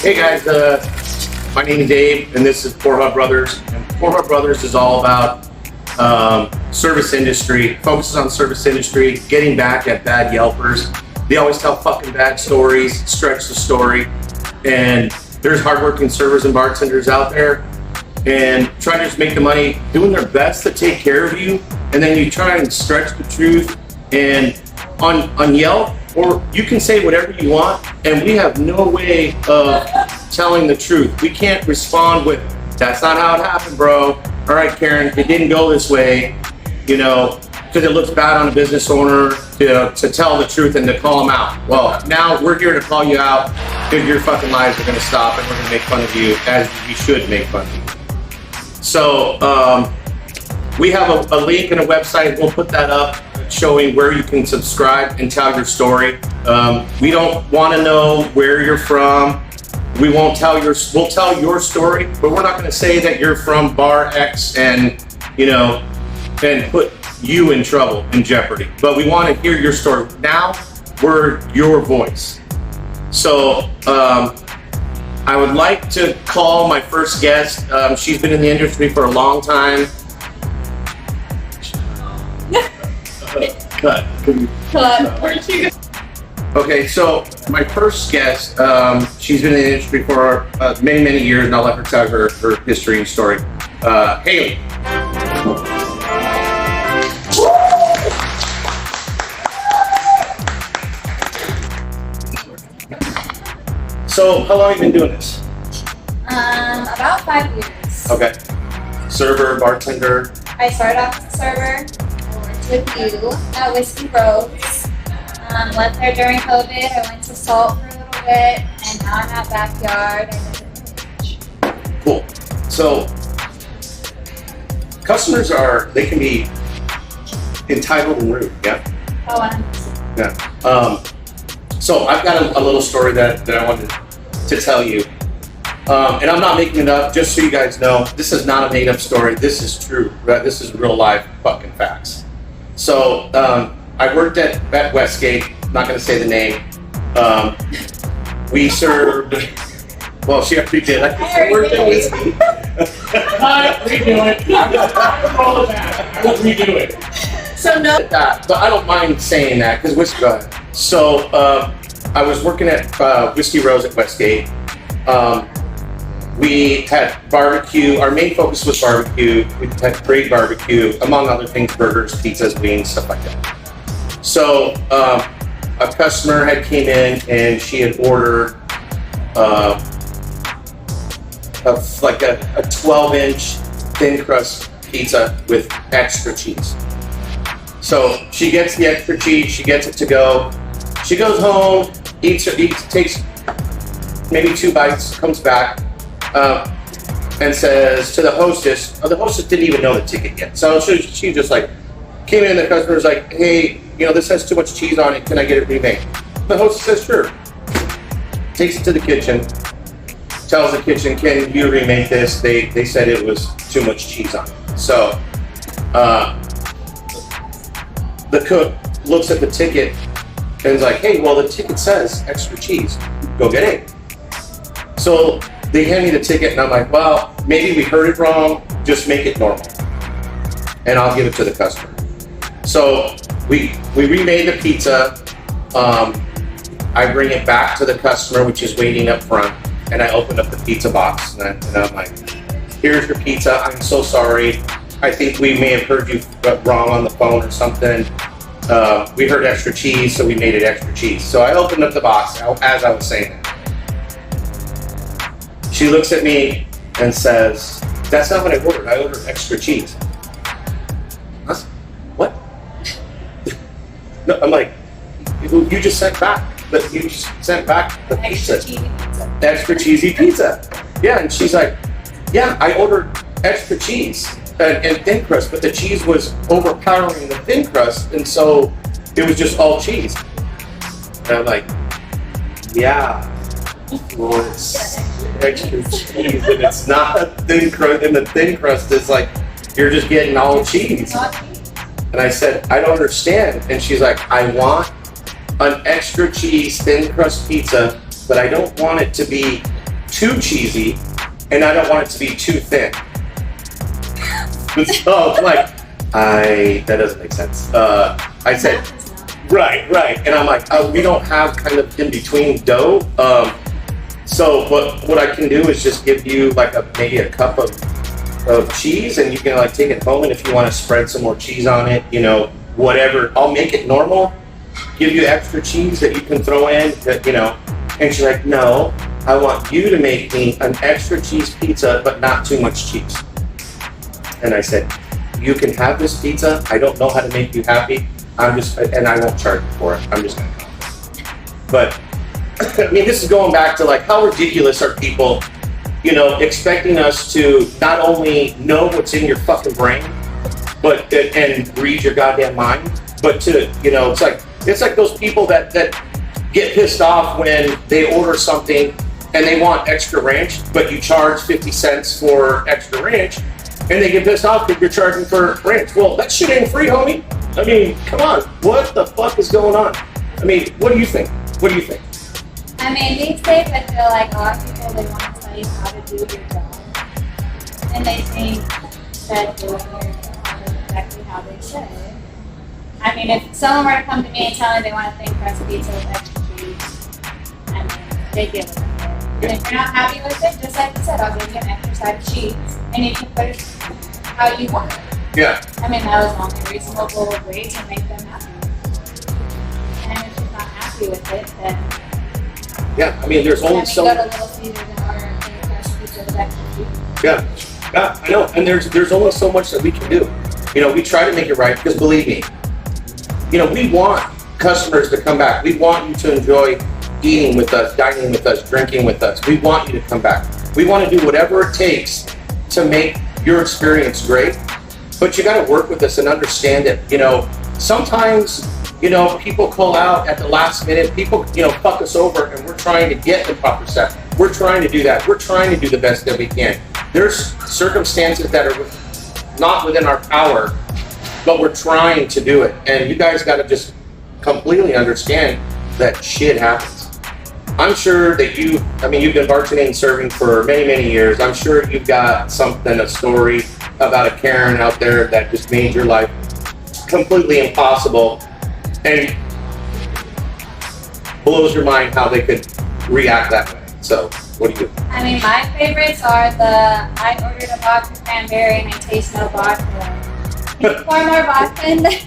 Hey guys, my name is Dave, and this is PourHub Brothers. And PourHub Brothers is all about service industry, focuses on service industry, getting back at bad Yelpers. They always tell fucking bad stories, stretch the story, and there's hardworking servers and bartenders out there and try to just make the money, doing their best to take care of you, and then you try and stretch the truth. And on Yelp, or you can say whatever you want, and we have no way of telling the truth. We can't respond with, that's not how it happened, bro. All right, Karen, it didn't go this way, you know, because it looks bad on a business owner to tell the truth and to call them out. Well, now we're here to call you out because your fucking lives are gonna stop and we're gonna make fun of you as we should make fun of you. So we have a link and a website, we'll put that up, showing where you can subscribe and tell your story. We don't want to know where you're from. We won't tell we'll tell your story, but we're not going to say that you're from bar X and, you know, and put you in trouble, in jeopardy. But we want to hear your story. Now we're your voice. So I would like to call my first guest. She's been in the industry for a long time. Cut. Okay, so my first guest, she's been in the industry for many, many years, and I'll let her tell her history and story. Haley. So, how long have you been doing this? About 5 years. Okay. Server, bartender? I started off as a server. With you at Whiskey Rose. Left there during COVID. I went to Salt for a little bit, and now I'm at Backyard. Cool. So customers they can be entitled and rude, yeah? Oh, 100%. Yeah. So I've got a little story that I wanted to tell you. And I'm not making it up, just so you guys know, this is not a made up story. This is true, right? This is real life fucking facts. So I worked at Westgate, not going to say the name. We served, well, she already did. I worked at Westgate. Redo it. Roll it back. I will redo it. So no. But I don't mind saying that because Whiskey. Go ahead. So I was working at Whiskey Rose at Westgate. We had barbecue. Our main focus was barbecue. We had great barbecue, among other things, burgers, pizzas, wings, stuff like that. So a customer had came in and she had ordered like a 12-inch thin crust pizza with extra cheese. So she gets the extra cheese. She gets it to go. She goes home, eats, takes maybe 2 bites, comes back. And says to the hostess didn't even know the ticket yet. So she just like came in, the customer's like, hey, you know, this has too much cheese on it, can I get it remade? The hostess says, sure. Takes it to the kitchen, tells the kitchen, can you remake this? They said it was too much cheese on it. So the cook looks at the ticket and is like, hey, well, the ticket says extra cheese, go get it. So they hand me the ticket and I'm like, well, maybe we heard it wrong, just make it normal. And I'll give it to the customer. So we remade the pizza. I bring it back to the customer, which is waiting up front. And I open up the pizza box and I'm like, here's your pizza, I'm so sorry. I think we may have heard you wrong on the phone or something. We heard extra cheese, so we made it extra cheese. So I opened up the box as I was saying that. She looks at me and says, that's not what I ordered. I ordered extra cheese. What? No, I'm like, you just sent back the pizza. Extra cheesy pizza. Yeah, and she's like, yeah, I ordered extra cheese and thin crust, but the cheese was overpowering the thin crust, and so it was just all cheese. And I'm like, yeah. Well, it's extra cheese, and it's not thin crust, and the thin crust is like, you're just getting all cheese. And I said, I don't understand. And she's like, I want an extra cheese thin crust pizza, but I don't want it to be too cheesy, and I don't want it to be too thin. So like, that doesn't make sense. I said, right, and I'm like, we don't have kind of in between dough. So what I can do is just give you like maybe a cup of cheese, and you can like take it home, and if you want to spread some more cheese on it, you know, whatever, I'll make it normal, give you extra cheese that you can throw in, that, you know. And she's like, no, I want you to make me an extra cheese pizza, but not too much cheese. And I said, you can have this pizza. I don't know how to make you happy. And I won't charge you for it. I'm just gonna come. But I mean, this is going back to like, how ridiculous are people, you know, expecting us to not only know what's in your fucking brain, but and read your goddamn mind, but to, you know, it's like those people that get pissed off when they order something and they want extra ranch, but you charge 50 cents for extra ranch, and they get pissed off because you're charging for ranch. Well, that shit ain't free, homie. I mean, come on, what the fuck is going on? I mean, what do you think? I mean, these days I feel like a lot of people, they want to tell you how to do your job. And they think that doing your job is exactly how they should. I mean, if someone were to come to me and tell me they want a thin crust pizza with extra cheese, I mean, they give it. And if you're not happy with it, just like you said, I'll give you an extra side of cheese. And you can put it how you want it. Yeah. I mean, that was the only reasonable way to make them happy. And if you're not happy with it, then Yeah, I mean, there's only so. go to Little Caesars and order a thin crust pizza with extra cheese. Yeah, I know, and there's only so much that we can do. You know, we try to make it right because believe me, you know, we want customers to come back. We want you to enjoy eating with us, dining with us, drinking with us. We want you to come back. We want to do whatever it takes to make your experience great, but you got to work with us and understand it. You know, sometimes, you know, people call out at the last minute. People, you know, fuck us over, and we're trying to get the proper stuff. We're trying to do that. We're trying to do the best that we can. There's circumstances that are not within our power, but we're trying to do it. And you guys got to just completely understand that shit happens. I'm sure that you've been bartending and serving for many, many years. I'm sure you've got a story about a Karen out there that just made your life completely impossible and blows your mind how they could react that way. So, what do you do? I mean, my favorites are I ordered a vodka cranberry and I taste no vodka. Can you pour more vodka in there?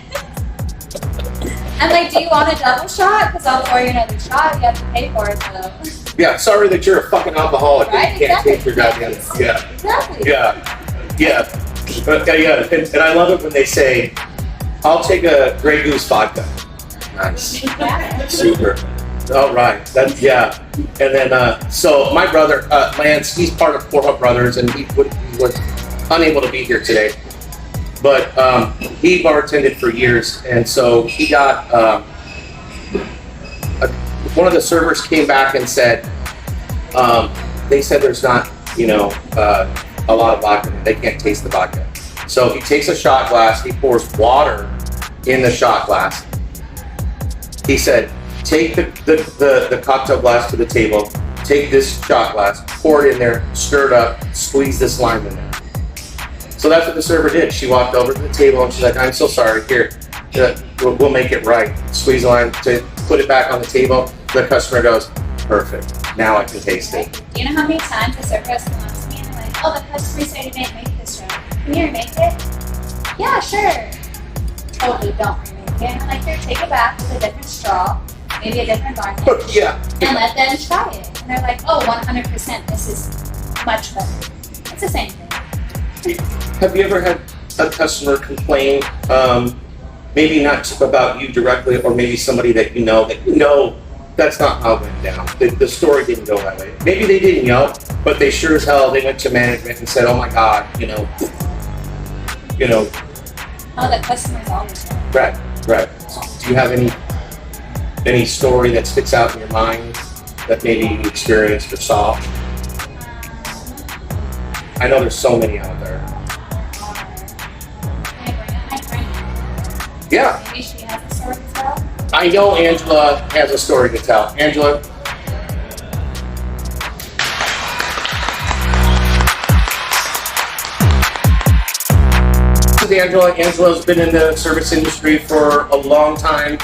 I'm like, do you want a double shot? Because I'll pour you another shot. You have to pay for it though. Yeah, sorry that you're a fucking alcoholic Right? and you can't taste your goddamn. Yeah. Exactly. Yeah. And I love it when they say, I'll take a Grey Goose vodka. Nice. Yeah. Super. All right. And then, so my brother, Lance, he's part of PourHub Brothers, and he was unable to be here today. But he bartended for years, and so he got, one of the servers came back and said, they said there's not, a lot of vodka. They can't taste the vodka. So he takes a shot glass, he pours water in the shot glass. He said, take the cocktail glass to the table, take this shot glass, pour it in there, stir it up, squeeze this lime in there. So that's what the server did. She walked over to the table and she's like, I'm so sorry, here, we'll make it right. Squeeze the lime, to put it back on the table. The customer goes, perfect, now I can taste it. Do you know how many times the server has come up to me and they're like, oh, the customer said you didn't make this right. Can you remake it? Yeah, sure. Totally don't remake it. And I'm like, here, take it back with a different straw, maybe a different garnish. Yeah. And let them try it. And they're like, oh, 100%, this is much better. It's the same thing. Have you ever had a customer complain, maybe not about you directly, or maybe somebody that you know that's not how it went down. The story didn't go that way. Maybe they didn't know, but they sure as hell, they went to management and said, oh my God, Oh, the customer's always right. Right. Do you have any story that sticks out in your mind that maybe you experienced or saw? I know there's so many out there. Can I bring up my friend? Yeah. Maybe she has a story to tell? I know Angela has a story to tell. Angela? Angela. Angela's been in the service industry for a long time.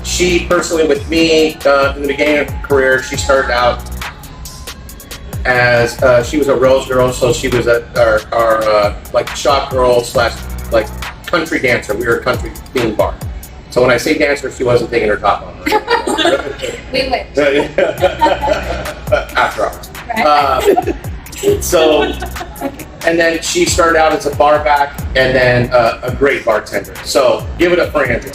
She personally, with me, in the beginning of her career, she started out as she was a Rose girl, so she was our like shop girl / like country dancer. We were a country theme bar. So when I say dancer, she wasn't taking her top on. Right? We went. After hours. Right. So, and then she started out as a bar back, and then a great bartender. So give it up for Angela.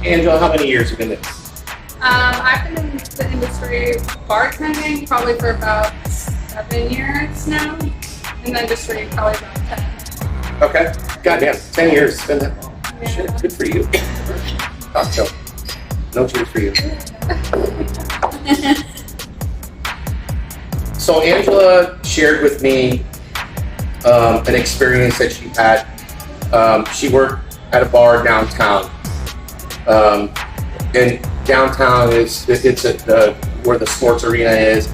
Angela, how many years have you been in this? I've been in the industry bartending probably for about 7 years now. In the industry, probably about 10. Okay. Goddamn, 10 years. It's been that long. Yeah. Shit, good for you. Cocktail. No cheers for you. So Angela shared with me an experience that she had. She worked at a bar downtown. And downtown it's where the sports arena is.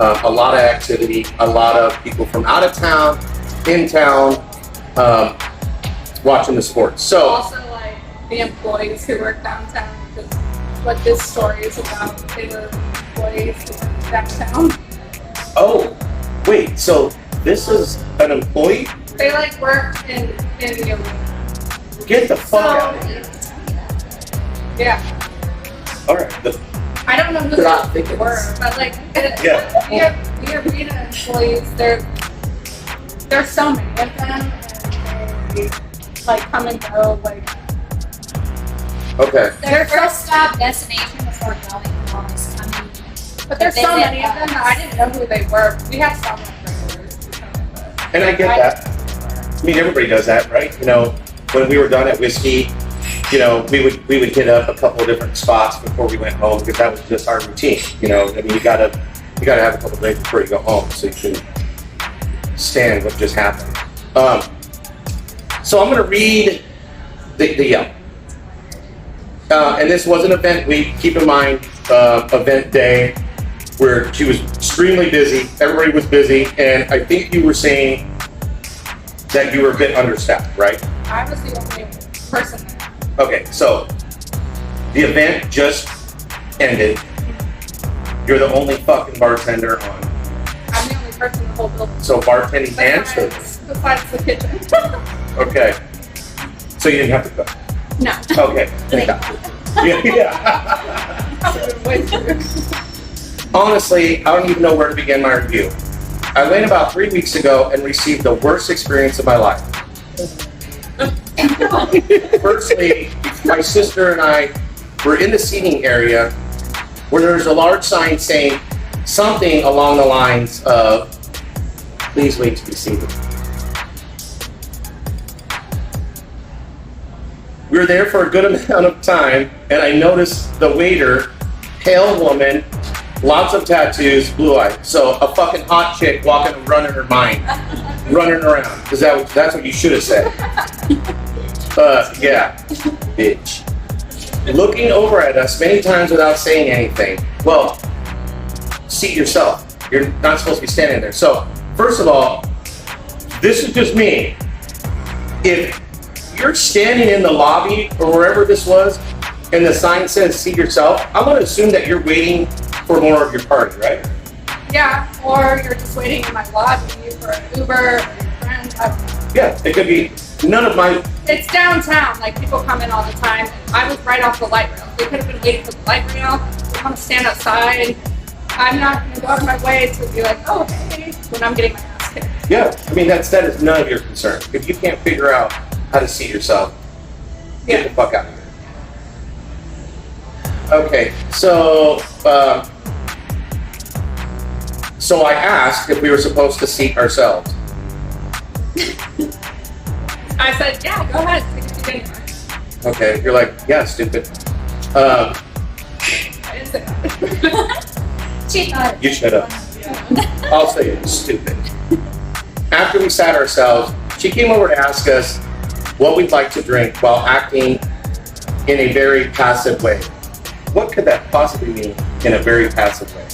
A lot of activity, a lot of people from out of town, in town, watching the sports. So Also, like the employees who work downtown, because what this story is about, they were employees who work downtown. oh, wait, so this is an employee? They like worked in the arena. Get the fuck out of here. Yeah. All right. I don't know who They're not thinking they were, this. but like Yeah. the arena employees, there's so many of them, and they like come and go. Like Okay. Their first stop destination before going home is coming. but there's They so did many of them that I didn't know who they were. We have some like regulars who come in, but And I get that. I mean, everybody does that, right? You know, when we were done at Whiskey, you know, we would hit up a couple of different spots before we went home because that was just our routine. You know, I mean, you gotta have a couple of drinks before you go home so you can stand what just happened. So I'm gonna read the Yelp. And this was an event week. Keep in mind, event day where she was extremely busy. Everybody was busy, and I think you were saying that you were a bit understaffed, right? I was the only person there. Okay, so the event just ended. You're the only fucking bartender on. I'm the only person in the whole building. So bartending and service. Besides the kitchen. Okay. So you didn't have to cook. No. Okay. Thank God. Yeah. Way through. Honestly, I don't even know where to begin my review. I went about 3 weeks ago and received the worst experience of my life. Firstly, my sister and I were in the seating area where there's a large sign saying something along the lines of, "Please wait to be seated." We were there for a good amount of time, and I noticed the waiter, pale woman, lots of tattoos, blue eyes. So a fucking hot chick walking, running her mind, running around. Because that's what you should have said. Yeah, bitch. Looking over at us many times without saying anything. Well, seat yourself. You're not supposed to be standing there. So, first of all, this is just me. If you're standing in the lobby or wherever this was, and the sign says seat yourself, I'm going to assume that you're waiting for more of your party, right? Yeah, or you're just waiting in my lobby for an Uber or your friend. I don't know. Yeah, it could be none of my. It's downtown. Like people come in all the time. I was right off the light rail. They could have been waiting for the light rail. They want to stand outside. I'm not going to go out of my way to be like, oh hey, when I'm getting my ass kicked. Yeah, I mean that is none of your concern. If you can't figure out how to seat yourself, get the fuck out of here. Okay, so I asked if we were supposed to seat ourselves. I said, yeah, go ahead, take a seat anyway. Okay, you're like, yeah, stupid. I didn't say that. She thought You shut up. I'll say it, stupid. After we sat ourselves, she came over to ask us what we'd like to drink while acting in a very passive way. What could that possibly mean in a very passive way?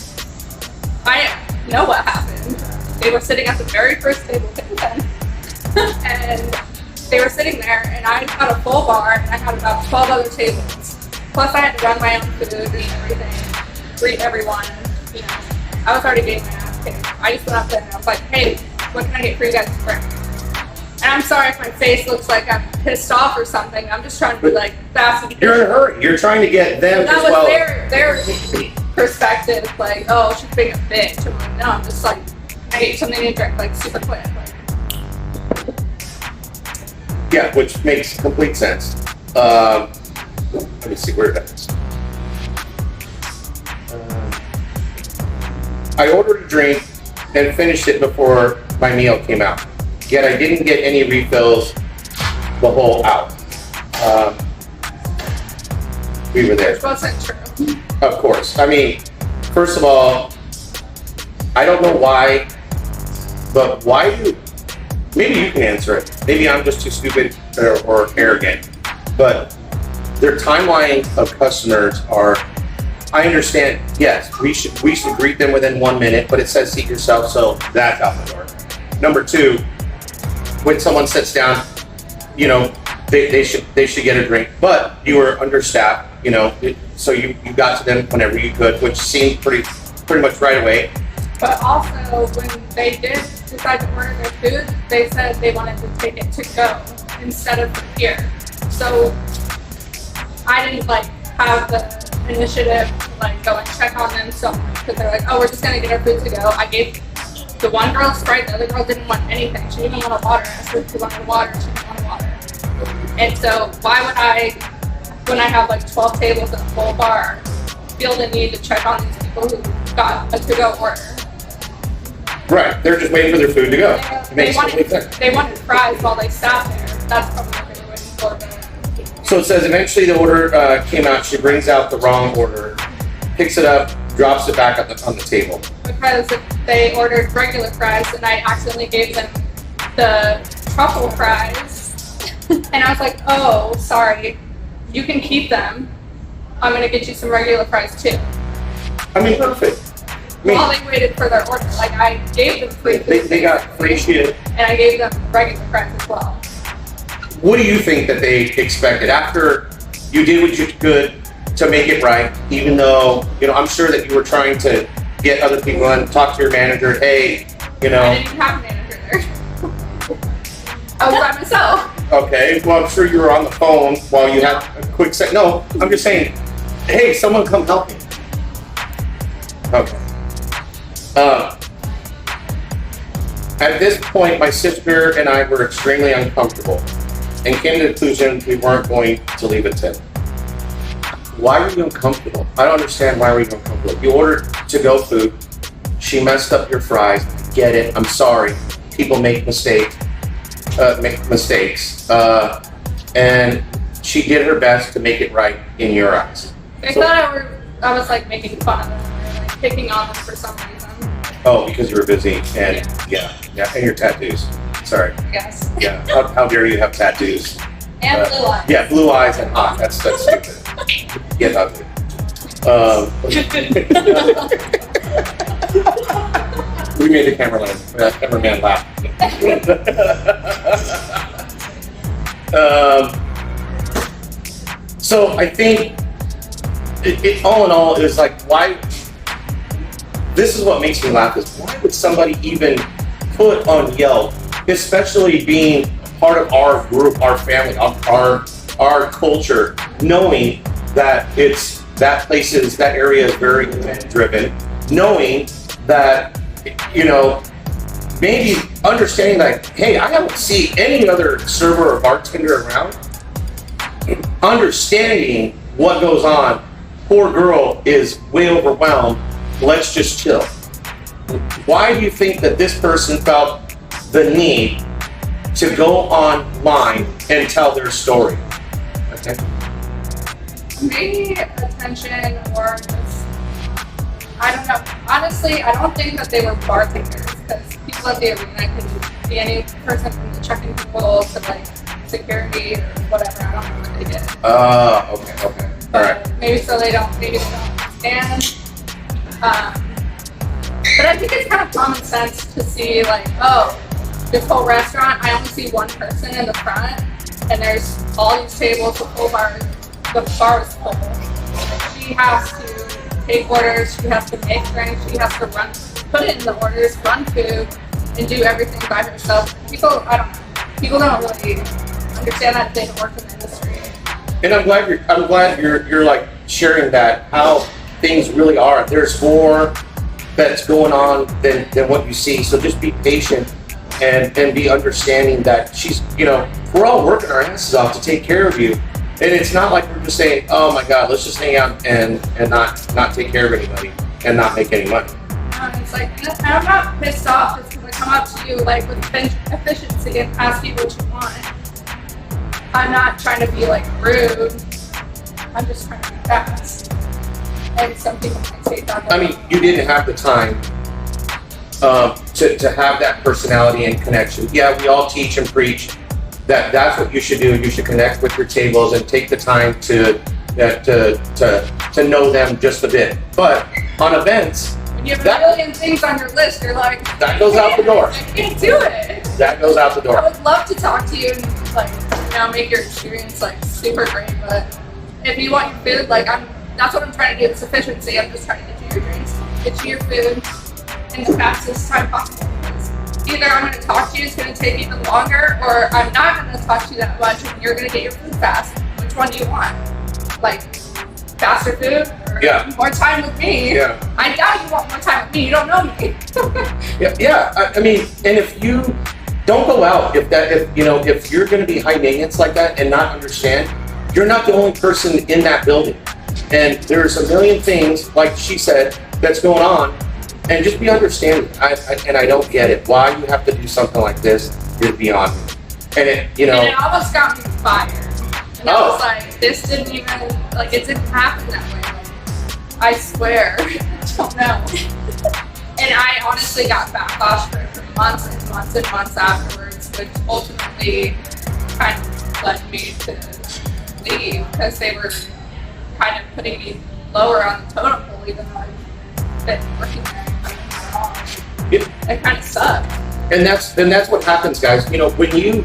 I know what happened. They were sitting at the very first table, and they were sitting there, and I had a full bar, and I had about 12 other tables. Plus, I had to run my own food and everything, greet everyone. You know, I was already getting my ass kicked. I just went up there and I was like, "Hey, what can I get for you guys to drink?" And I'm sorry if my face looks like I'm pissed off or something. I'm just trying to be like fast and You're in a hurry. You're trying to get them that as was well. their perspective, like, oh, she's being a bitch. I'm like, no, I'm just like, I need something to drink, like, super quick. Like, Yeah, which makes complete sense. Let me see where that is. I ordered a drink and finished it before my meal came out. Yet I didn't get any refills the whole hour. We were there. which wasn't true. Of course. I mean, first of all, I don't know why, but why do, maybe you can answer it. Maybe I'm just too stupid or arrogant, but their timeline of customers are, I understand, yes, we should greet them within 1 minute, but it says seat yourself, so that's out the door. Number two, when someone sits down, you know, they should get a drink, but you were understaffed, you know, so you got to them whenever you could, which seemed pretty much right away. But also, when they did decide to order their food, they said they wanted to take it to go instead of from here. So I didn't like have the initiative to like go and check on them so much because they're like, oh, we're just gonna get our food to go. I gave the one girl Sprite, the other girl didn't want anything. She didn't even want a water. I asked her if she wanted water, she didn't want a water. And so why would I, when I have like 12 tables in a full bar, feel the need to check on these people who got a to-go order? Right, they're just waiting for their food to go. It makes complete sense. They wanted fries while they sat there. That's probably what they were waiting for. But So it says eventually the order came out. She brings out the wrong order, picks it up, drops it back on the table. because they ordered regular fries and I accidentally gave them the truffle fries. And I was like, oh, sorry, you can keep them. I'm gonna get you some regular fries too. I mean, perfect. I mean, While they waited for their order, like I gave them free food. they got free shit. And I gave them regular fries as well. What do you think that they expected after you did what you could to make it right, even though, you know, I'm sure that you were trying to get other people in, talk to your manager, hey, you I know. didn't even have a manager there. I was by myself. Okay, well, I'm sure you were on the phone while you had a quick sec. No, I'm just saying, hey, someone come help me. Okay. At this point, my sister and I were extremely uncomfortable and came to the conclusion we weren't going to leave a tip. Why were you uncomfortable? I don't understand why were you uncomfortable. You ordered to-go food. She messed up your fries. Get it. I'm sorry. People make mistakes. And she did her best to make it right in your eyes. They So- thought I was like making fun of them or like picking on them for some reason. Oh, because you were busy and yeah, and your tattoos. Sorry. I guess. Yeah. How dare you have tattoos? And blue eyes. Yeah, blue eyes and hot. That's stupid. Get ugly. We made the cameraman laugh. So I think it all in all is like, why? This is what makes me laugh is why would somebody even put on Yelp, especially being part of our group, our family, our culture, knowing that that area is very event driven, knowing that, you know, maybe understanding that, hey, I don't see any other server or bartender around, understanding what goes on. Poor girl is way overwhelmed. Let's just chill. Why do you think that this person felt the need to go online and tell their story? Okay. Maybe attention or just, I don't know. Honestly, I don't think that they were bartenders because people at the arena could be any person from the check-in people to like security or whatever. I don't know what they did. Okay. All right. Maybe they don't understand. But I think it's kind of common sense to see like, oh, this whole restaurant, I only see one person in the front, and there's all these tables, the full bar, the bar is full. She has to take orders, she has to make drinks, she has to put it in the orders, run food, and do everything by herself. People don't really understand that they don't work in the industry. And I'm glad you're like sharing that, how things really are. There's more that's going on than what you see. So just be patient and be understanding that she's, we're all working our asses off to take care of you. And it's not like we're just saying, oh my God, let's just hang out and not take care of anybody and not make any money. It's like, I'm not pissed off just because I come up to you like with efficiency and ask you what you want. I'm not trying to be like rude. I'm just trying to be fast. And some people might take that. I mean, you didn't have the time to have that personality and connection. Yeah, we all teach and preach that that's what you should do. You should connect with your tables and take the time to know them just a bit. But on events, when you have a million things on your list, you're like, that goes out the door. I can't do it. That goes out the door. I would love to talk to you and like, make your experience like super great. But if you want your food, like that's what I'm trying to do. It's efficiency. I'm just trying to get you your drinks, get you your food in the fastest time possible. Either I'm going to talk to you, it's going to take even longer, or I'm not going to talk to you that much and you're going to get your food fast. Which one do you want? Like faster food or more time with me? Yeah. I doubt you want more time with me. You don't know me. Yeah. I mean, and if you don't go out, if you're going to be high maintenance like that and not understand, you're not the only person in that building. And there's a million things, like she said, that's going on. And just be understanding. I don't get it. Why you have to do something like this is beyond me. And and it almost got me fired. And I was like, this didn't even, like, it didn't happen that way. Like, I swear. I don't know. And I honestly got backlash for months and months and months afterwards, which ultimately kind of led me to leave because they were kind of putting me lower on the totem pole, even though I've been working there. It kind of sucked. And that's what happens, guys. When you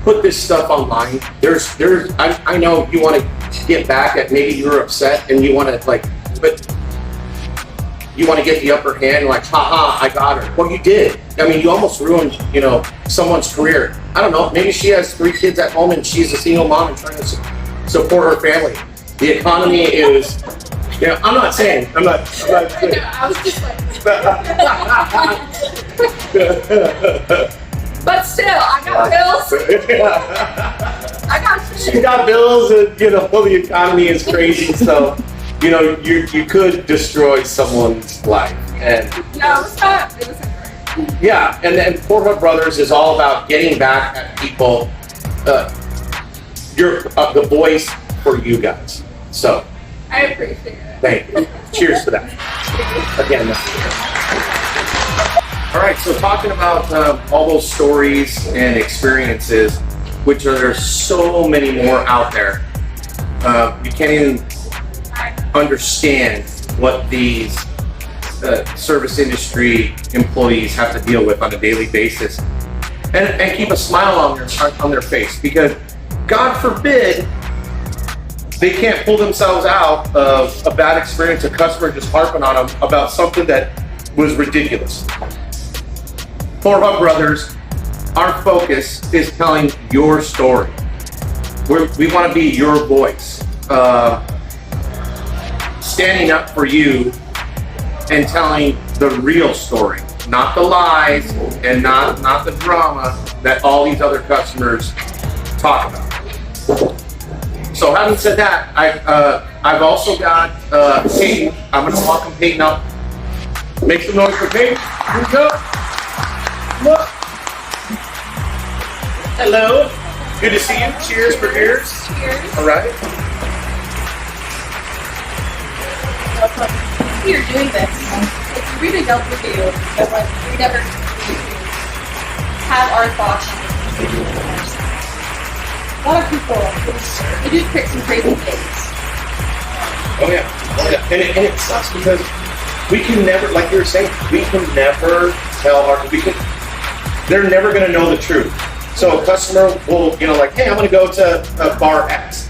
put this stuff online, I know you want to get back at, maybe you're upset and you want to but you want to get the upper hand, like, haha, I got her. Well, you did. I mean, you almost ruined, someone's career. I don't know, maybe she has 3 kids at home and she's a single mom and trying to support her family. The economy is, I'm not saying. I know, I was just like, but still, I got bills. She got bills, and the economy is crazy. So, you could destroy someone's life. And no, it wasn't great. Yeah, and then PourHub Brothers is all about getting back at people. You're the voice for you guys. So I appreciate it. Thank you. Cheers to that. Again. All right, so talking about all those stories and experiences, which there's so many more out there. You can't even understand what these service industry employees have to deal with on a daily basis, and keep a smile on their face, because God forbid they can't pull themselves out of a bad experience, a customer just harping on them about something that was ridiculous. PourHub Brothers, our focus is telling your story. We want to be your voice, standing up for you and telling the real story, not the lies and not the drama that all these other customers talk about. So having said that, I've also got Peyton. I'm going to welcome Peyton up. Make some noise for Peyton. Here we go. Look. Hello. Good to see you. Cheers for beers. Cheers. All right. You're doing this. It's really dope with you, but like we never have our thoughts on it. A lot of people, they do some crazy things. Oh yeah. And it sucks because we can never, like you were saying, we can never tell they're never gonna know the truth. So a customer will, like, hey, I'm gonna go to bar X.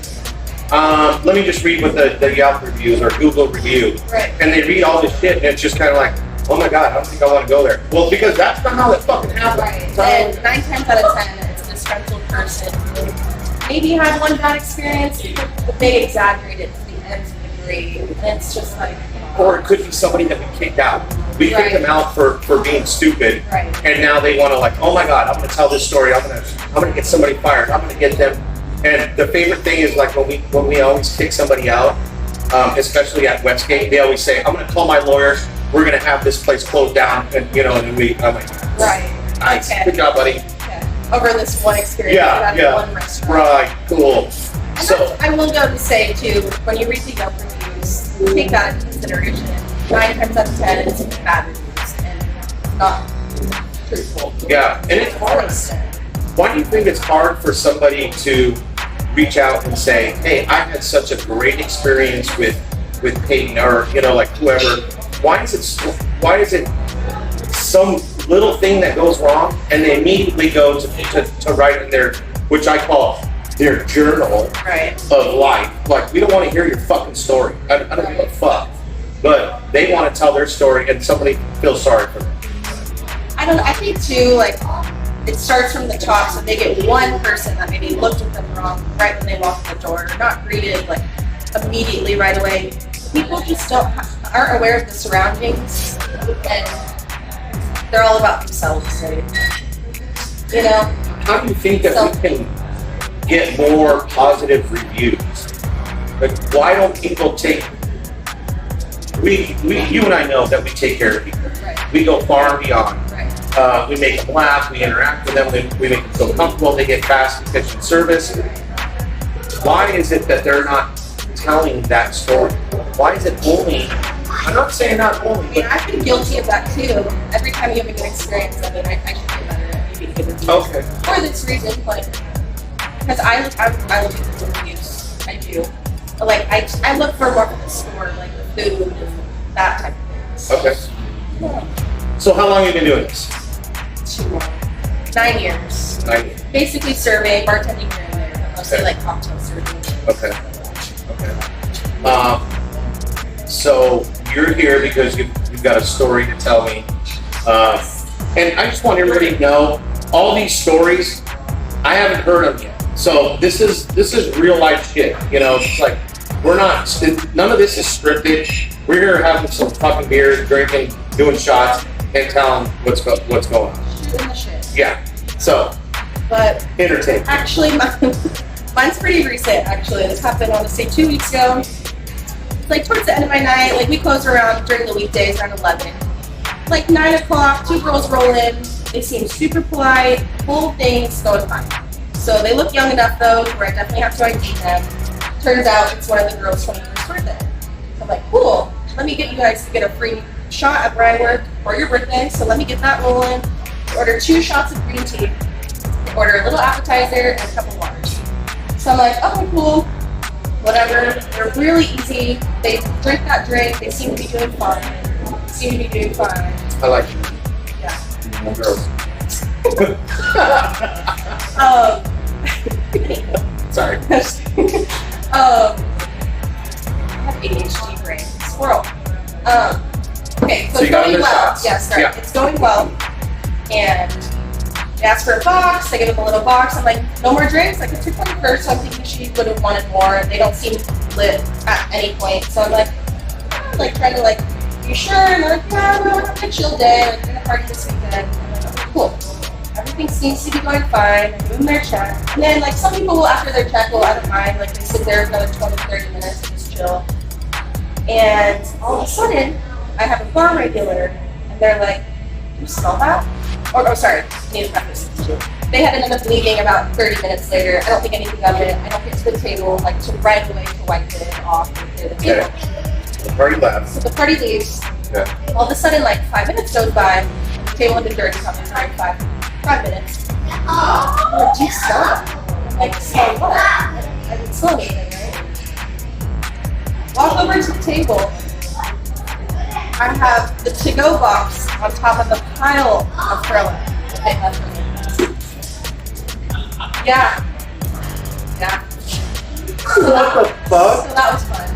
Let me just read what the Yelp reviews or Google review. Right. And they read all this shit and it's just kind of like, oh my God, I don't think I want to go there. Well, because that's not how it fucking happens. Right. And 9 times out of 10, it's a disgruntled person who maybe had one bad experience, but they exaggerate it to the nth degree. And it's just like, Or it could be somebody that we kicked out. We kicked them out for being stupid. Right. And now they want to like, oh my God, I'm going to tell this story. I'm going to get somebody fired. I'm going to get them. And the favorite thing is like when we always kick somebody out, especially at Westgate, they always say, I'm going to call my lawyer. We're going to have this place closed down. And I'm like, right. Nice. Okay. Good job, buddy. Yeah. Over this one experience. Yeah. One restaurant. Right. Cool. And So I will go to say too, when you read the Yelp reviews, take that into consideration. 9 times out of 10, it's bad reviews and not truthful. yeah, and it's hard. Why do you think it's hard for somebody to reach out and say, hey, I had such a great experience with Peyton or like whoever? Why is it some little thing that goes wrong and they immediately go to write in their, which I call their journal Right. of life? Like, we don't want to hear your fucking story. I don't give a fuck. But they want to tell their story and somebody feels sorry for them. I think too, like, it starts from the top, so they get one person that maybe looked at them wrong right when they walked in the door, not greeted like immediately right away. People just aren't aware of the surroundings, and they're all about themselves. How do you think that we can get more positive reviews? Like, why don't people take? You and I know that we take care of people. Right. We go far and beyond. Right. We make them laugh. We interact with them. We make them feel comfortable. They get fast attention service. Why is it that they're not telling that story? Why is it only? I'm not saying not only. I mean, I've been guilty of that too. Every time you have a good experience, I should get better at maybe good reviews. Okay. For this reason, like, because I look at the reviews. I do. Like, I look for more from the store, like the food and that type of thing. Okay. Yeah. So how long have you been doing this? Too long. 9 years. 9 years. Basically survey, bartending here and there, but mostly Okay. like cocktail serving. Okay. So you're here because you've got a story to tell me. And I just want everybody to know, all these stories, I haven't heard them yet. So this is real life shit. It's like, none of this is scripted. We're here having some fucking beers, drinking, doing shots, and telling what's going on. Shooting the shit. Yeah. So, But entertain. actually, mine's pretty recent, actually. This happened, I want to say 2 weeks ago. Like, towards the end of my night, like, we close around during the weekdays around 11. Like, 9 o'clock, 2 girls roll in. They seem super polite. Whole thing's going fine. So they look young enough, though, where I definitely have to ID them. Turns out it's one of the girls' 21st birthday. So I'm like, cool. Let me get you guys to get a free shot at where I work for your birthday. So let me get that rolling. Order 2 shots of green tea. Order a little appetizer and a couple waters. So I'm like, okay, cool. Whatever. They're really easy. They drink that drink. They seem to be doing fine. I like you. Yeah. Girls. Sorry. I have ADHD brain. Squirrel. Okay, so So you it's got going their well. shots. Yeah, sorry. Yeah. It's going well. And they asked for a box. I give them a little box. I'm like, no more drinks. Like, it's your 21st, so I'm thinking she would have wanted more. They don't seem lit at any point. So I'm like trying to like, you sure? And they're like, yeah, we're having a chill day. Like, we're gonna party this weekend. I'm like, okay, cool. Everything seems to be going fine. They're doing their check. And then, like, some people, after their check, will, I don't mind. Like, they sit there for another 20, 30 minutes and just chill. And all of a sudden, I have a bar regular, and they're like, you smell that? Oh, sorry, I need to preface this too. They had ended up leaving about 30 minutes later. I don't think anything of it. I don't get to the table, like, to right away to wipe it off and clear the table. Okay. The party laughs. So the party leaves. Yeah. All of a sudden, like, 5 minutes goes by. The table had been dirty probably for 5 minutes. I'm like, do you smell that? I'm like, smell what? I didn't smell anything, right? Walk over to the table. I have the to-go box on top of the pile of throw-up that they left for me. Yeah. Yeah. What the fuck? So that was fun.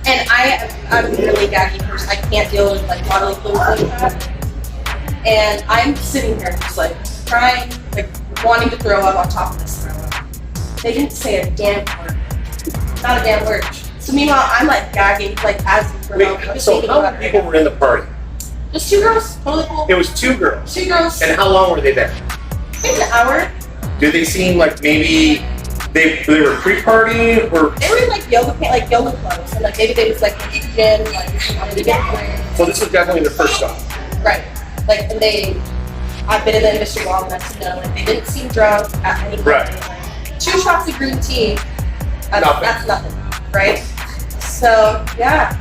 And I'm a really gaggy person. I can't deal with like bodily fluids like that. And I'm sitting here just like crying, like wanting to throw up on top of this throw up. They didn't say a damn word. Not a damn word. So meanwhile, I'm like gagging, like as for Wait, so how many people were in the party? Just 2 girls, totally cool. It was 2 girls. 2 girls. And how long were they there? Maybe an hour. Do they seem like maybe they were pre-party or? They were in like yoga clothes, and like maybe they was like in the gym, like wanted to get away. So this was definitely the first stop. Right. Like, and I've been in the industry long enough to know, like, they didn't seem drunk at any point. Right. Like, 2 shots of green tea, Nothing. that's nothing, right? So, yeah.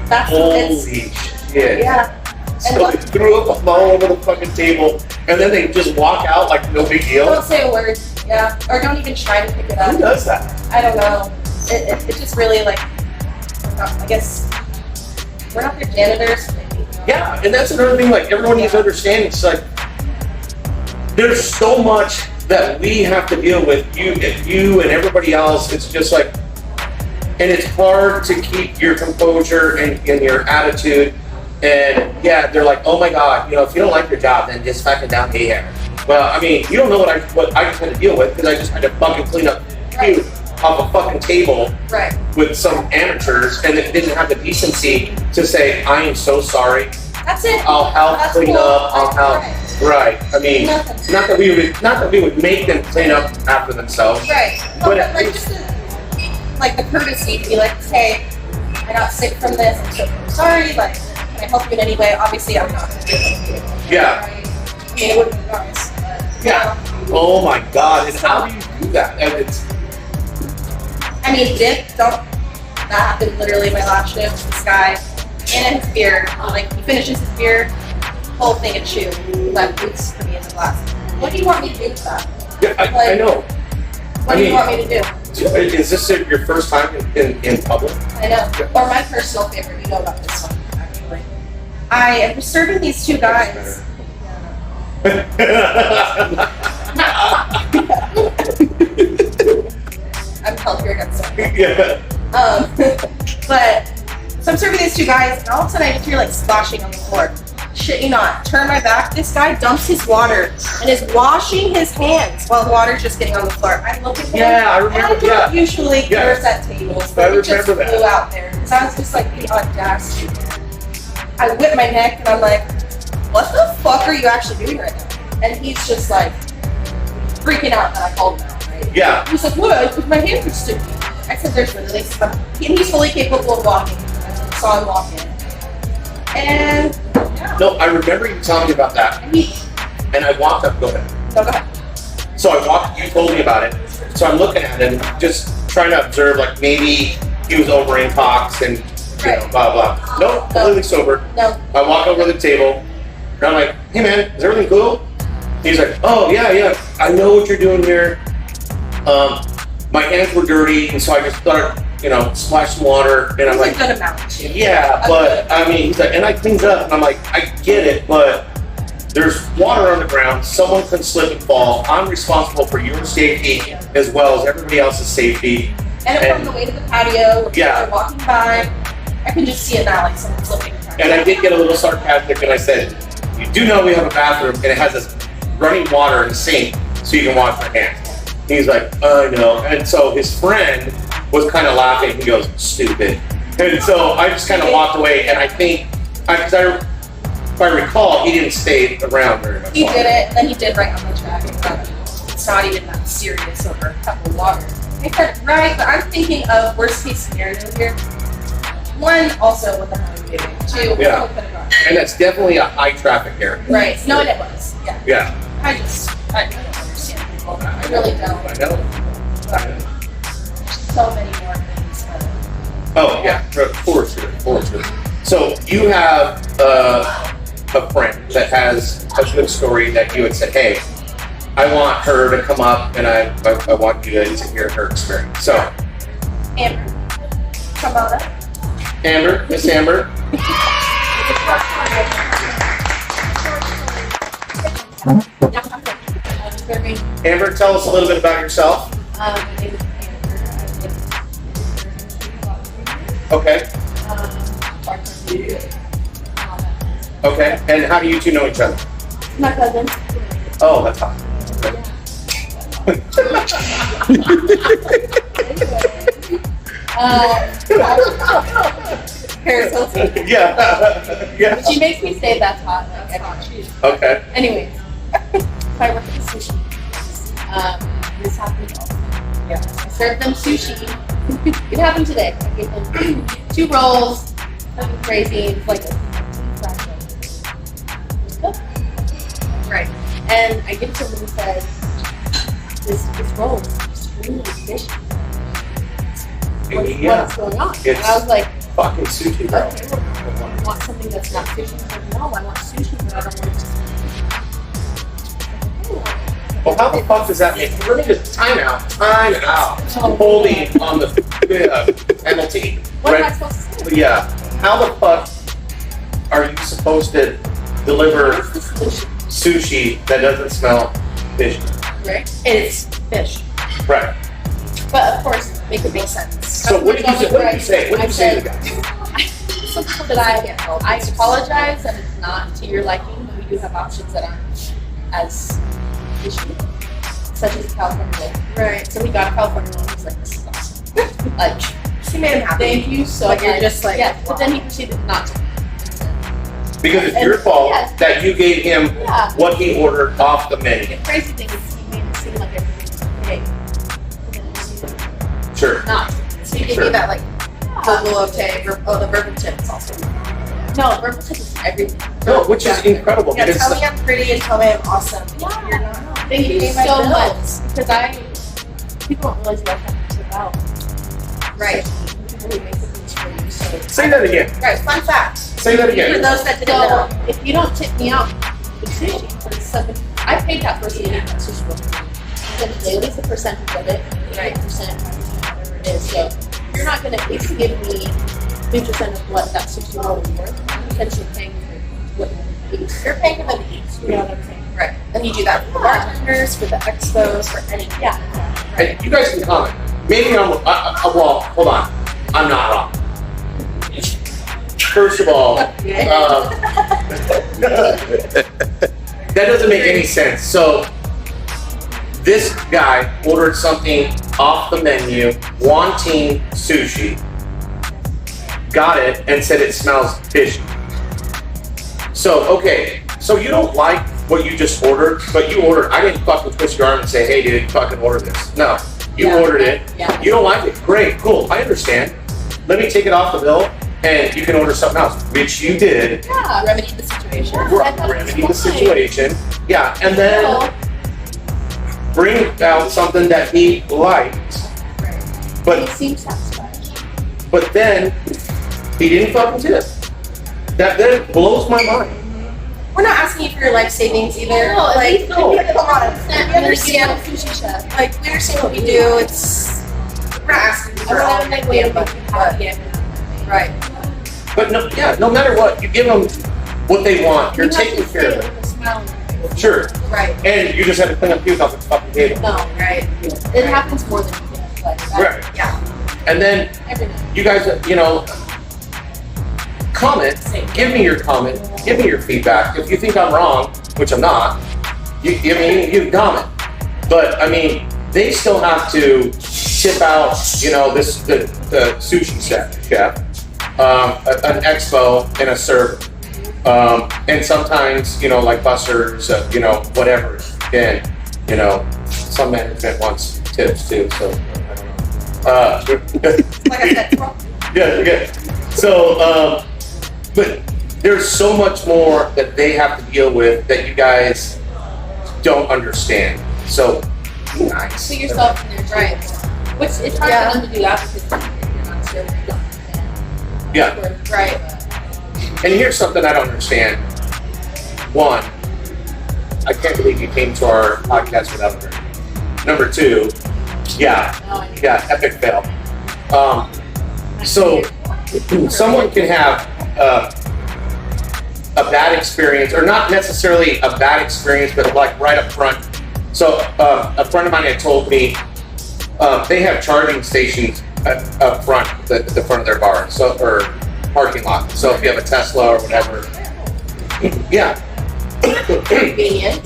That's Holy shit. Yeah. So they threw up all over the fucking table, and then they just walk out like no big deal. Don't say a word, yeah. Or don't even try to pick it up. Who does that? I don't know. It's just really like, I guess, we're not their janitors. Yeah, and that's another thing, like, everyone needs to understand, it's like, there's so much that we have to deal with, you and everybody else, it's just like, and it's hard to keep your composure and your attitude, and yeah, they're like, oh my God, if you don't like your job, then just fucking down here. Well, I mean, you don't know what I just had to deal with, because I just had to fucking clean up puke off a fucking table Right. with some amateurs, and it didn't have the decency to say, I am so sorry. That's it. I'll help That's clean cool. up. I'll help. Right. I mean, Nothing. not that we would make them clean up after themselves. Right. But But like just like the courtesy to be like, hey, I got sick from this. I'm so sorry. Like, can I help you in any way? Obviously, I'm not going to do it. Yeah. Right? I mean, it would be nice. Yeah. Oh my God. And how do you do that? And it's I mean, that happened literally my last shift. This guy, in his beer, like he finishes his beer, whole thing of chew, left boots for me in the glass. What do you want me to do with that? yeah, I know. What do you want me to do? Is this your first time in public? I know. Or my personal favorite, you know about this one, actually. I am serving these 2 guys. I'm healthier against it. Yeah. But so I'm serving these 2 guys, and all of a sudden I just hear like sloshing on the floor. Shit you not. Turn my back. This guy dumps his water and is washing his hands while the water's just getting on the floor. I look at him. Yeah, I remember. And I don't usually curse at tables, but it just remember that. flew out there. Because I was just like the audacity. I whip my neck and I'm like, what the fuck are you actually doing right now? And he's just like freaking out that I called him out, right? Yeah. He's like, what? Because my hands are sticky. I said, there's literally some. And he's fully capable of walking. I saw him walk in. And yeah. No, I remember you telling me about that, And he, and I walked up. Go ahead. no, go ahead. So I walked. You told me about it. So I'm looking at him, just trying to observe, like maybe he was over intox and blah blah. Nope, completely sober. No. I walk over to the table, and I'm like, "Hey man, is everything cool?" He's like, "Oh yeah. I know what you're doing here. My hands were dirty, and so I just started, splash some water." And I'm It's like, a good amount. "Yeah, but I mean," he's like, and I cleaned up, and I'm like, "I get it, but there's water on the ground. Someone can slip and fall. I'm responsible for your safety as well as everybody else's safety." And from the way to the patio, when Yeah. they're walking by, I can just see it now, like someone slipping. And I did get a little sarcastic, and I said, "You do know we have a bathroom, and it has this running water in the sink, so you can wash your hands." He's like, "I know." And so his friend was kind of laughing. He goes, "Stupid." And so I just kind of walked away, and I think, if I recall, he didn't stay around very much He longer. did it, and then he did right on the track. It's not even that serious over a cup of water. I said, right, but I'm thinking of worst case scenario here. 1, also what the hell are you doing? 2, Yeah. someone could have gone. And that's definitely a high traffic area. Right, no, and it was, yeah. Yeah. I don't understand people. I really don't. I know. So many more things. Oh, yeah, for sure. So you have a friend that has a good story that you had said, "Hey, I want her to come up, and I want you to hear her experience." So, Amber, come on up. Amber, Miss Amber, Amber, tell us a little bit about yourself. My name is Amber. I've been Okay. Okay. And how do you two know each other? my cousin. Oh, that's hot. Paris Hilton. Yeah. Yeah. She makes me say that's hot. Like, I don't. Okay. Anyways, so I work at the sushi. This happened also. Yeah. I served them sushi. It happened today. I gave them 2 rolls, nothing crazy. It's like a right. And I give it to them and says, this roll is extremely fishy. What's going on? And I was like, Fucking sushi, bro. okay, well, I want something that's not fishy. I said, no, I want sushi, but I don't want it to Well, how the fuck does that make? Let me just time out. Holding on the penalty. What am I Right? supposed to say? Yeah. How the fuck are you supposed to deliver What's the solution? sushi that doesn't smell fishy? Right? It's fish. Right. But of course, make it make sense. So what did you say? What did you say? What did you say to the guy? That I apologize that it's not to your liking. We do have options that aren't as fishy, such as California roll. Right. So we got a California roll. He's like, this is awesome. Like, She made him happy. thank you so Like, much. you're just like, yes, but then he proceeded not to. Because it's your fault Yes. that you gave him Yeah. what he ordered off the menu. The crazy thing is he made it seem like everything was okay. But then it's Sure. not. So you give Sure. me that like Bogolote, the bourbon tip is also. No, verbal tip is everything. No, which is incredible. Yeah, because tell me I'm pretty and tell me I'm awesome. Yeah. You're not. Thank you pay my so bills. much. Because people don't realize what that tip out. Right. It really makes a difference for you. So, say that again. Right. Fun fact. Say that For again. those that didn't know. so if you don't tip me out with sushi for the 7, I paid that person to eat that sushi roll. Then daily is a percentage of it, 8%, whatever it is. So you're not going to at least give me 3% of what that sushi roll is worth. I'm essentially paying for what you eat. You're paying for them to eat. You know what I'm saying? Right. And you do that for the bartenders, for the expos, for anything. Yeah. And you guys can comment. Maybe I'm, well, hold on. I'm not wrong. First of all, that doesn't make any sense. So, this guy ordered something off the menu, wanting sushi, got it, and said it smells fishy. So, okay, so you don't like what you just ordered, but you ordered, I didn't fucking twist your arm and say, hey dude, fucking order this. No, you Yeah. ordered it. Yeah. You don't like it. Great, cool, I understand. Let me take it off the bill and you can order something else, which you did. Yeah. Remedy the situation. Remedy the situation. Yeah, and then bring out something that he liked. But he But seems satisfied. but then he didn't fucking tip. That then blows my mind. We're not asking you for your life savings either. No, at like, least come on. We understand. Sushi chef. Like, we understand what we do. It's we're not asking you I for would all have of my it, way to but make you happy every right. But no, yeah, no matter what, you give them what they want. You're You have taking to care say of it it. with a smile on your face. Sure. Right. And you just have to clean up puke off the fucking table. No, Right. it happens more than you think. Like that. Right. Yeah. And then Every night. you guys, comment. Give me your comment. Give me your feedback. If you think I'm wrong, which I'm not, you can comment. But I mean, they still have to ship out, the sushi chef, an expo and a server. And sometimes, like busters, whatever. And, some management wants tips too, so I don't know. Like I said, well, Yeah. So, but there's so much more that they have to deal with that you guys don't understand. So, be nice. Put yourself in their shoes. Right. Which it's hard Yeah. for them to do that because you're not sure what you don't understand. Yeah. right. And here's something I don't understand. One, I can't believe you came to our podcast without her. Number two, yeah, epic fail. So someone can have a bad experience, or not necessarily a bad experience, but like right up front. So a friend of mine had told me they have charging stations up front, the front of their bar, so or parking lot. So if you have a Tesla or whatever, yeah. Convenient.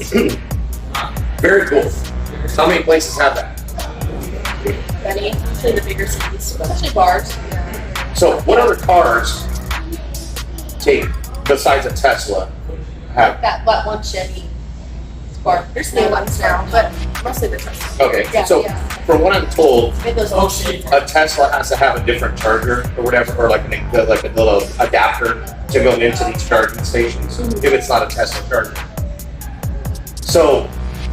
Very cool. How many places have that? Many, usually the bigger cities, especially bars. So what other cars take besides a Tesla have? That one Chevy bar. There's new ones now, but mostly the Tesla. Okay, Yeah, so yeah. from what I'm told, They have those ocean. a Tesla has to have a different charger or whatever, or like a little adapter to go into these charging stations if it's not a Tesla charger. So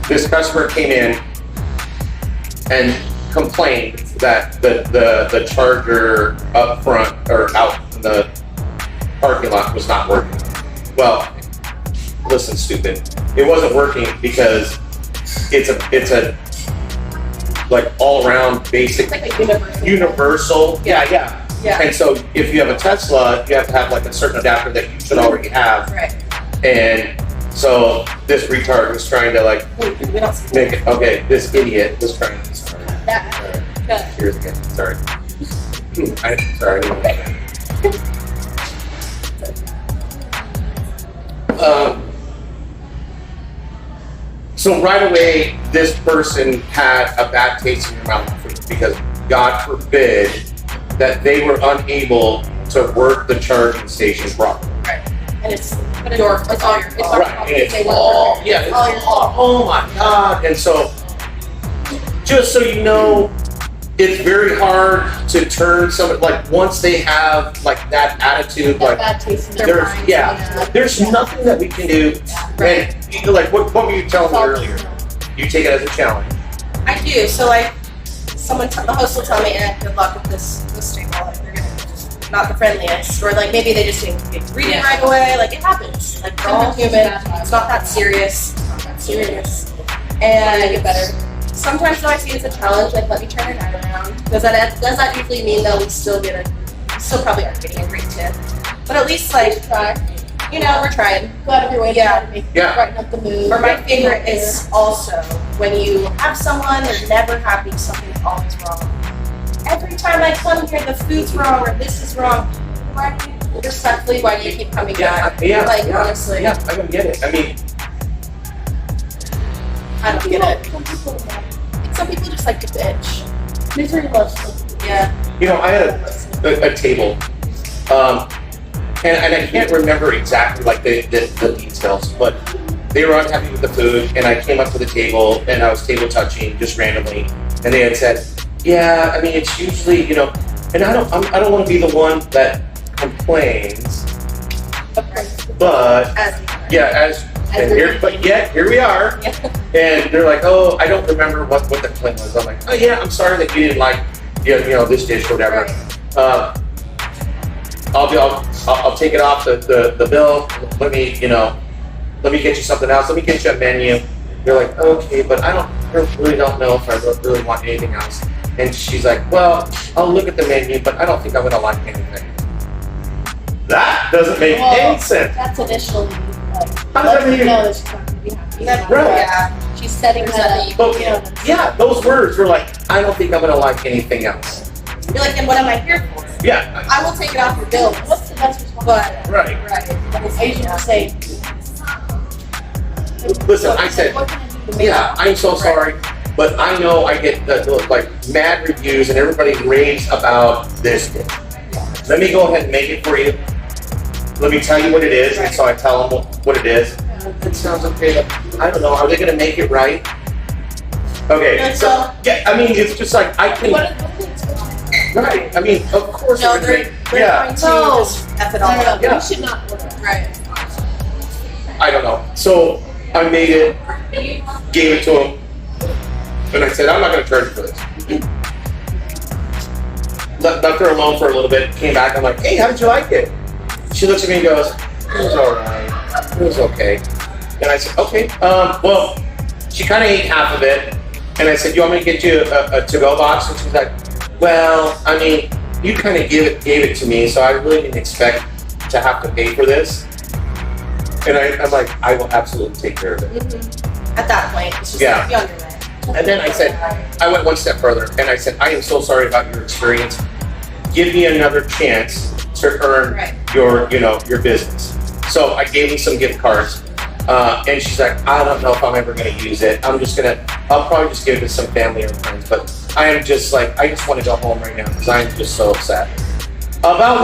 this customer came in and complained that the charger up front or out in the parking lot was not working. Well, listen, stupid. It wasn't working because it's a like all around basic It's like a universal. Yeah. Yeah. And so if you have a Tesla, you have to have like a certain adapter that you should already have. Right. And so this retard was trying to like We don't see make it, okay, this idiot was trying to, sorry. that. Good. Here's again, sorry. Sorry. So right away, this person had a bad taste in their mouth because God forbid that they were unable to work the charging station properly. Right. And it's all your Right, and it's they all, work. yeah, It's all your fault. oh my God. And so, just so you know, it's very hard to turn somebody, like once they have like that attitude, like Bad taste in their mind. there's nothing that we can do. Right. And you know, like what were you telling me earlier? You take it as a challenge. I do. So like, the host will tell me, good luck with this table. Like they're gonna just not the friendliest, or like maybe they just didn't read it right away. Like it happens. Like we're all human. It's not that serious. It's not that serious. And Get better. sometimes though I see it as a challenge. Like let me turn your night around. Does that usually mean that we still probably aren't getting a great tip? But at least like Try. you know we're trying. Go out of your way to try to make Yeah. brighten up the mood. Or my favorite is also when you have someone they're never happy, something's always wrong. Every time I come here, the food's wrong or this is wrong. Why do you, respectfully, why do you keep coming back? Like honestly, Yeah, I don't get it. I mean, I don't get it. Some people don't. Some people just like to bitch. Misery loves company. Yeah. you know, I had a table, and I can't remember exactly like the details, but they were unhappy with the food, and I came up to the table and I was table touching just randomly, and they had said, "Yeah, I mean it's usually, you know," and I don't want to be the one that complains, but here we are, and they're like, "Oh, I don't remember what the complaint was." I'm like, "Oh yeah, I'm sorry that you didn't like, you know this dish or whatever." Right. I'll take it off the bill. Let me get you something else. Let me get you a menu. You're like, okay, but I really don't know if I really want anything else. And she's like, well, I'll look at the menu, but I don't think I'm gonna like anything. That doesn't make any sense. That's initially like, How does let that you mean? know that she's not going to be happy. That's Right. Yeah. She's setting that up. But, you know, yeah, those words were like, I don't think I'm gonna like anything else. You're like, then what am I here for? Yeah, I will take it off your bill. What's the best response? But right. right. I usually say, Listen, I said, what can I do to make yeah, I'm so sorry, but I know I get like mad reviews and everybody raves about this dish. Let me go ahead and make it for you. Let me tell you what it is, and so I tell them what it is. It sounds okay, but I don't know. Are they gonna make it right? Okay, so yeah, I mean, it's just like I can. Right. I mean, of course. No, they're they're gonna yeah. going to just F it all up. Yeah. You should not order. Right. I don't know. So I made it, gave it to him, and I said, I'm not gonna charge you for this. Left her alone for a little bit. Came back. I'm like, hey, how did you like it? She looks at me and goes, it was all right. It was okay. And I said, okay. Well, she kind of ate half of it, and I said, you want me to get you a to-go box? And she's like, well, I mean, you kind of gave it to me, so I really didn't expect to have to pay for this. And I'm like, I will absolutely take care of it. At that point, it's just Yeah. like, be on your way. And then I said, I went one step further and I said, I am so sorry about your experience. Give me another chance to earn Right. your, your business. So I gave him some gift cards. And she's like, I don't know if I'm ever going to use it. I'll probably just give it to some family or friends. But I am just like, I just want to go home right now because I'm just so upset. About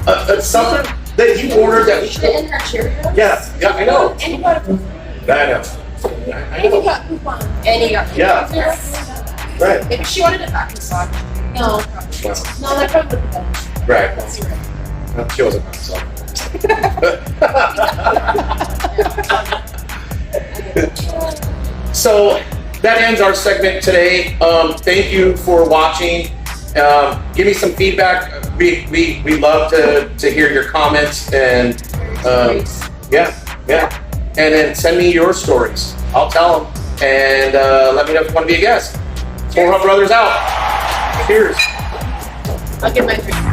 what? Something that you ordered that we Put it in her Cheerios. Yeah, I know. And you got it for free. I know. I And you know. got coupons. And you got Yeah. coupons. Right. Maybe she wanted it back in stock. No. Well, No, that probably would have been. right. Let's see right. Well, she wasn't so. So that ends our segment today. Thank you for watching. Give me some feedback. We love to hear your comments and yeah. And then send me your stories. I'll tell them and let me know if you want to be a guest. PourHub Brothers out. Cheers. I'll get my drink.